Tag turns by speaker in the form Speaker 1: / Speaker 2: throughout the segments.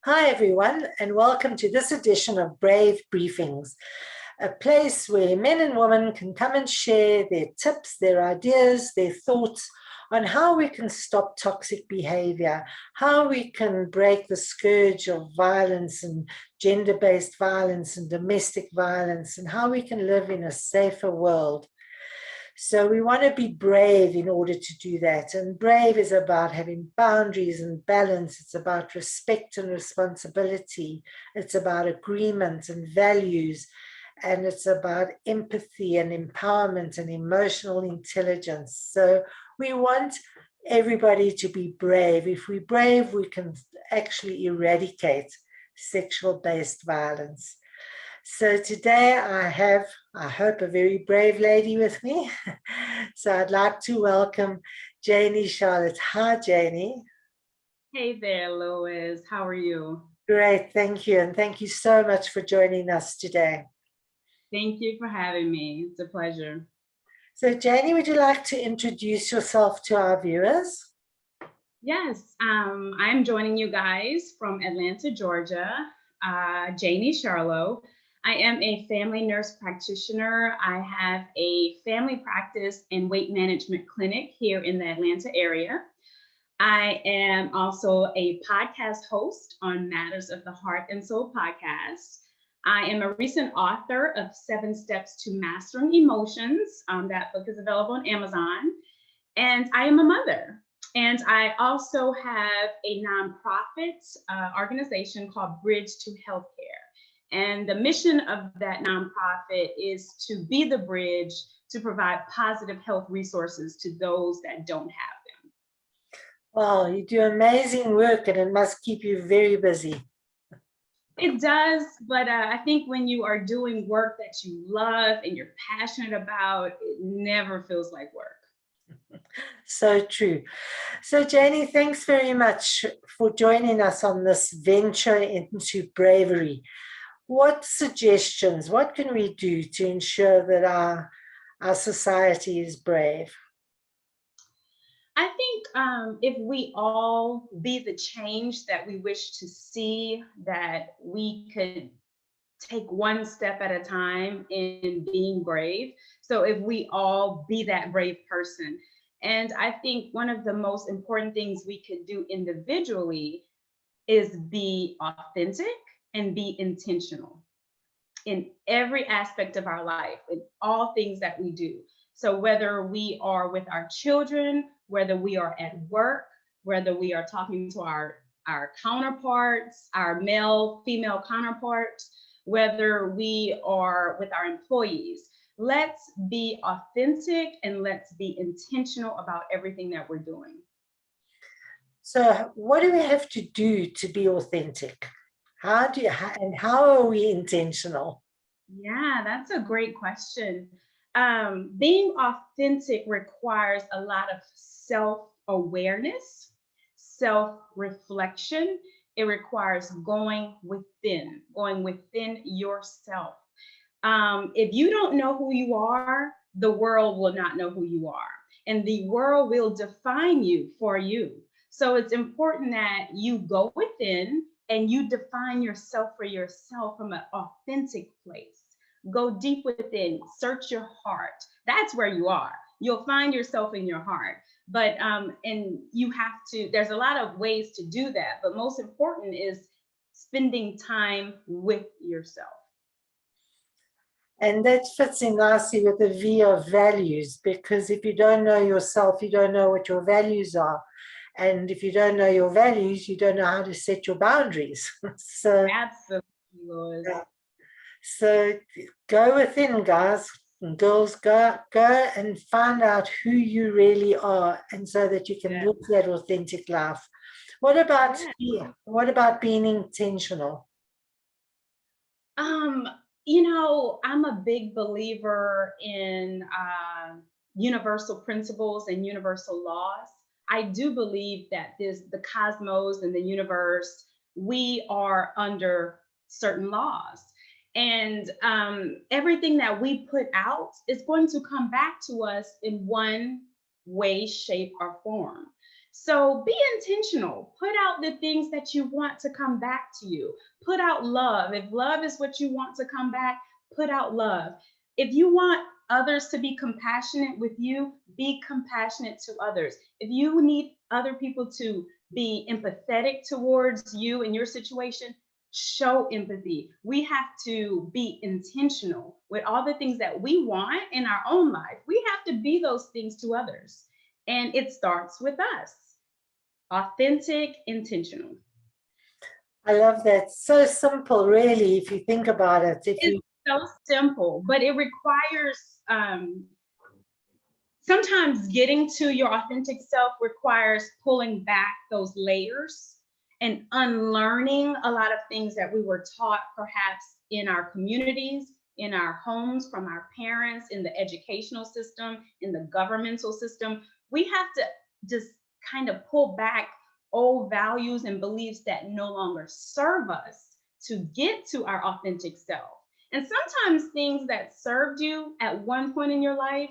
Speaker 1: Hi, everyone, and welcome to this edition of Brave Briefings, a place where men and women can come and share their tips, their ideas, their thoughts on how we can stop toxic behavior, how we can break the scourge of violence and gender-based violence and domestic violence, and how we can live in a safer world. So we want to be brave in order to do that. And brave is about having boundaries and balance. It's about respect and responsibility. It's about agreement and values. And it's about empathy and empowerment and emotional intelligence. So we want everybody to be brave. If we're brave, we can actually eradicate sexual-based violence. So today I have, I hope, a very brave lady with me. So I'd like to welcome Janie Charlotte. Hi, Janie.
Speaker 2: Hey there, Lois. How are you?
Speaker 1: Great, thank you. And thank you so much for joining us today.
Speaker 2: Thank you for having me. It's a pleasure.
Speaker 1: So Janie, would you like to introduce yourself to our viewers?
Speaker 2: Yes, I'm joining you guys from Atlanta, Georgia, Janie Charlo. I am a family nurse practitioner. I have a family practice and weight management clinic here in the Atlanta area. I am also a podcast host on Matters of the Heart and Soul podcast. I am a recent author of 7 Steps to Mastering Emotions. That book is available on Amazon. And I am a mother. And I also have a nonprofit organization called Bridge to Healthcare. And the mission of that nonprofit is to be the bridge to provide positive health resources to those that don't have them.
Speaker 1: Well, you do amazing work and it must keep you very busy.
Speaker 2: It does, but I think when you are doing work that you love and you're passionate about, it never feels like work.
Speaker 1: So true. So Janie, thanks very much for joining us on this venture into bravery. What suggestions, what can we do to ensure that our society is brave?
Speaker 2: I think if we all be the change that we wish to see, that we could take one step at a time in being brave. So if we all be that brave person. And I think one of the most important things we could do individually is be authentic and be intentional in every aspect of our life, in all things that we do. So whether we are with our children, whether we are at work, whether we are talking to our counterparts, our male, female counterparts, whether we are with our employees, let's be authentic and let's be intentional about everything that we're doing.
Speaker 1: So what do we have to do to be authentic? How are we intentional?
Speaker 2: Yeah, that's a great question. Being authentic requires a lot of self-awareness, self-reflection. It requires going within yourself. If you don't know who you are, the world will not know who you are, and the world will define you for you. So it's important that you go within and you define yourself for yourself from an authentic place. Go deep within, search your heart. That's where you are. You'll find yourself in your heart. But and you have to, there's a lot of ways to do that, but most important is spending time with yourself.
Speaker 1: And that fits in nicely with the V of values, because if you don't know yourself, you don't know what your values are. And if you don't know your values, you don't know how to set your boundaries. So
Speaker 2: Absolutely, Lois.
Speaker 1: yeah. So go within, guys and girls, go and find out who you really are, and so that you can live that authentic life. What about being intentional?
Speaker 2: You know, I'm a big believer in universal principles and universal laws. I do believe that the cosmos and the universe, we are under certain laws. And everything that we put out is going to come back to us in one way, shape, or form. So be intentional. Put out the things that you want to come back to you. Put out love. If love is what you want to come back, put out love. If you want others to be compassionate with you, be compassionate to others. If you need other people to be empathetic towards you and your situation, show empathy. We have to be intentional with all the things that we want in our own life. We have to be those things to others. And it starts with us. Authentic, intentional.
Speaker 1: I love that. So simple, really, if you think about it.
Speaker 2: It's so simple, but it requires sometimes getting to your authentic self requires pulling back those layers and unlearning a lot of things that we were taught perhaps in our communities, in our homes, from our parents, in the educational system, in the governmental system. We have to just kind of pull back old values and beliefs that no longer serve us to get to our authentic self. And sometimes things that served you at one point in your life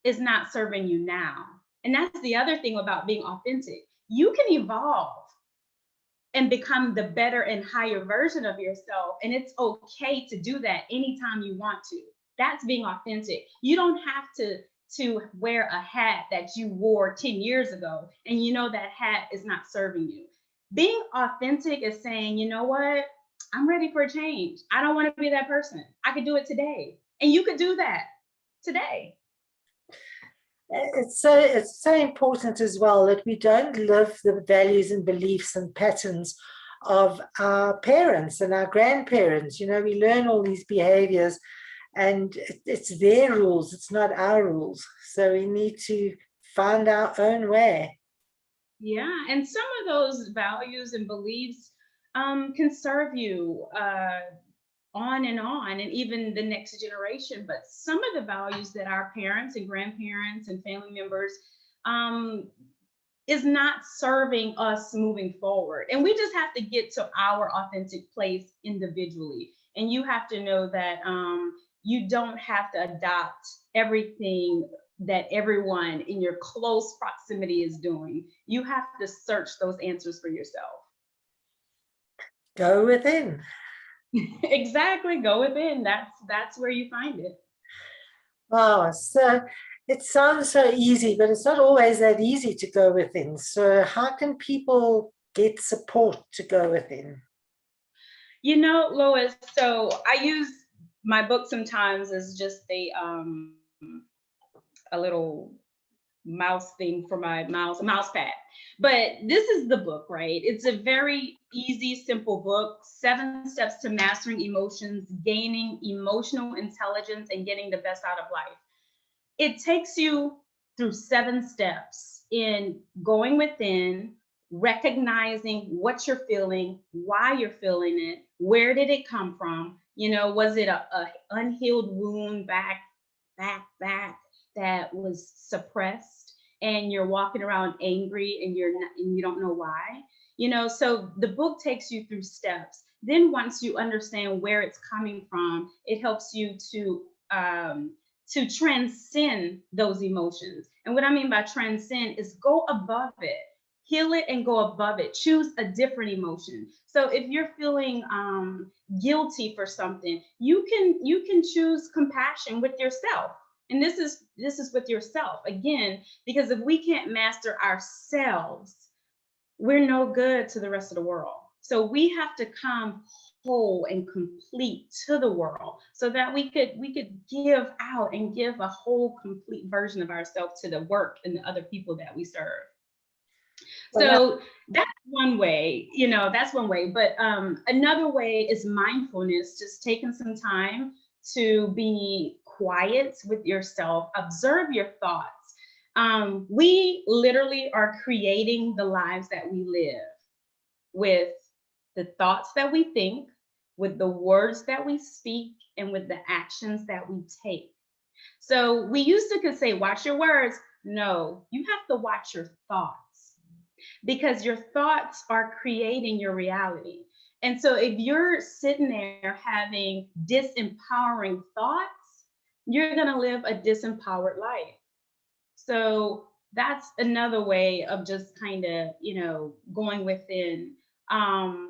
Speaker 2: is not serving you now. And that's the other thing about being authentic. You can evolve and become the better and higher version of yourself. And it's okay to do that anytime you want to. That's being authentic. You don't have to wear a hat that you wore 10 years ago and you know that hat is not serving you. Being authentic is saying, you know what? I'm ready for a change. I don't want to be that person. I could do it today. And you could do that today.
Speaker 1: It's so important as well that we don't live the values and beliefs and patterns of our parents and our grandparents. You know, we learn all these behaviors and it's their rules, it's not our rules. So we need to find our own way.
Speaker 2: Yeah, and some of those values and beliefs can serve you on and even the next generation. But some of the values that our parents and grandparents and family members is not serving us moving forward. And we just have to get to our authentic place individually. And you have to know that you don't have to adopt everything that everyone in your close proximity is doing. You have to search those answers for yourself.
Speaker 1: Go within.
Speaker 2: Exactly, go within. That's where you find it.
Speaker 1: Wow, so it sounds so easy, but it's not always that easy to go within. So how can people get support to go within?
Speaker 2: You know, Lois, so I use my book sometimes as just a little mouse thing for my mouse, a mouse pad. But this is the book, right? It's a very easy, simple book, 7 Steps to Mastering Emotions, Gaining Emotional Intelligence, and Getting the Best Out of Life. It takes you through 7 steps in going within, recognizing what you're feeling, why you're feeling it, where did it come from? You know, was it a unhealed wound back that was suppressed and you're walking around angry and you don't know why? You know, so the book takes you through steps. Then once you understand where it's coming from, it helps you to transcend those emotions. And what I mean by transcend is go above it, heal it and go above it. Choose a different emotion. So if you're feeling guilty for something, you can choose compassion with yourself. And this is with yourself again, because if we can't master ourselves, we're no good to the rest of the world. So we have to come whole and complete to the world so that we could give out and give a whole complete version of ourselves to the work and the other people that we serve. So that's one way, you know, that's one way. But another way is mindfulness, just taking some time to be quiet with yourself, observe your thoughts. We literally are creating the lives that we live with the thoughts that we think, with the words that we speak, and with the actions that we take. So we used to could say, watch your words. No, you have to watch your thoughts, because your thoughts are creating your reality. And so if you're sitting there having disempowering thoughts, you're going to live a disempowered life. So that's another way of just kind of, going within.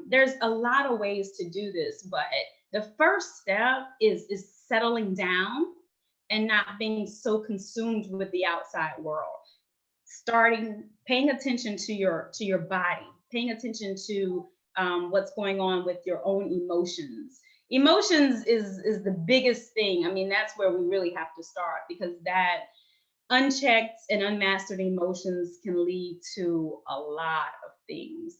Speaker 2: There's a lot of ways to do this, but the first step is settling down and not being so consumed with the outside world. Starting paying attention to your body, paying attention to what's going on with your own emotions. Emotions is the biggest thing. I mean, that's where we really have to start, because that unchecked and unmastered emotions can lead to a lot of things,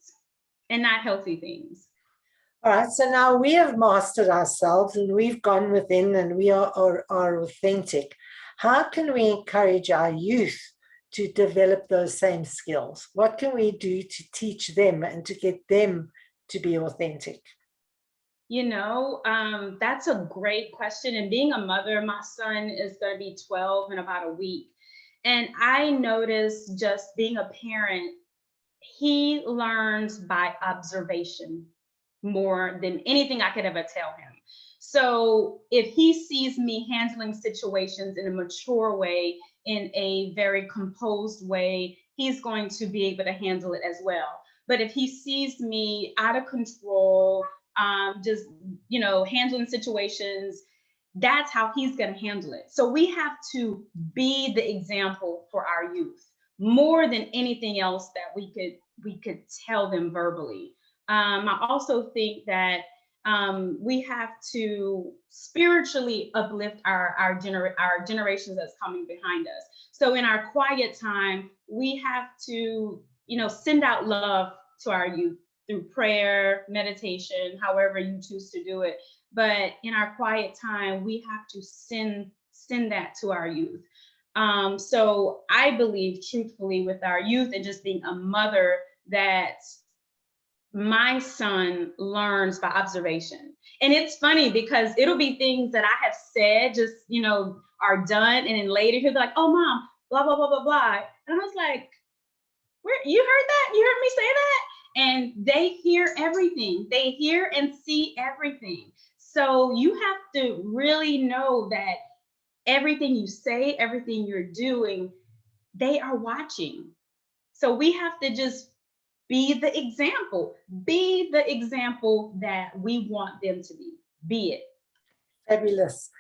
Speaker 2: and not healthy things.
Speaker 1: All right, so now we have mastered ourselves and we've gone within and we are authentic. How can we encourage our youth to develop those same skills? What can we do to teach them and to get them to be authentic?
Speaker 2: That's a great question. And being a mother, my son is going to be 12 in about a week. And I noticed, just being a parent, he learns by observation more than anything I could ever tell him. So if he sees me handling situations in a mature way, in a very composed way, he's going to be able to handle it as well. But if he sees me out of control, just, handling situations, that's how he's going to handle it. So we have to be the example for our youth more than anything else that we could tell them verbally. I also think that we have to spiritually uplift our generations that's coming behind us. So in our quiet time, we have to, send out love to our youth through prayer, meditation, however you choose to do it. But in our quiet time, we have to send that to our youth. So I believe truthfully with our youth, and just being a mother, that my son learns by observation. And it's funny because it'll be things that I have said, just, are done. And then later he'll be like, oh, mom, blah, blah, blah, blah, blah. And I was like, where, you heard that? You heard me say that? And they hear everything. They hear and see everything. So you have to really know that everything you say, everything you're doing, they are watching. So we have to just be the example that we want them to be. Be it.
Speaker 1: Fabulous.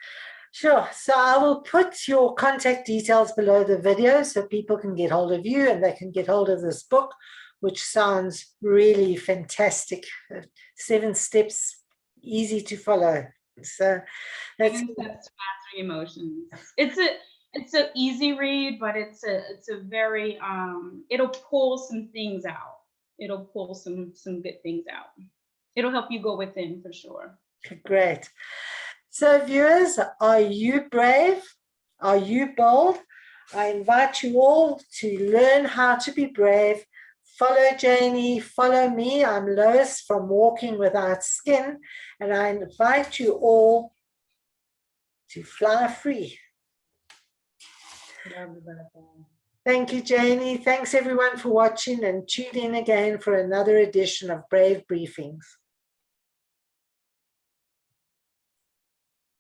Speaker 1: Sure. So I will put your contact details below the video so people can get hold of you and they can get hold of this book, which sounds really fantastic. 7 steps, easy to follow. So that's
Speaker 2: 7 steps to mastering emotions. It's an easy read, but it's a very it'll pull some things out. It'll pull some good things out. It'll help you go within for sure.
Speaker 1: great. So viewers, are you brave? Are you bold? I invite you all to learn how to be brave. Follow Janie, follow me. I'm Lois from Walking Without Skin, and I invite you all to fly free. Thank you, Janie. Thanks everyone for watching, and tune in again for another edition of Brave Briefings.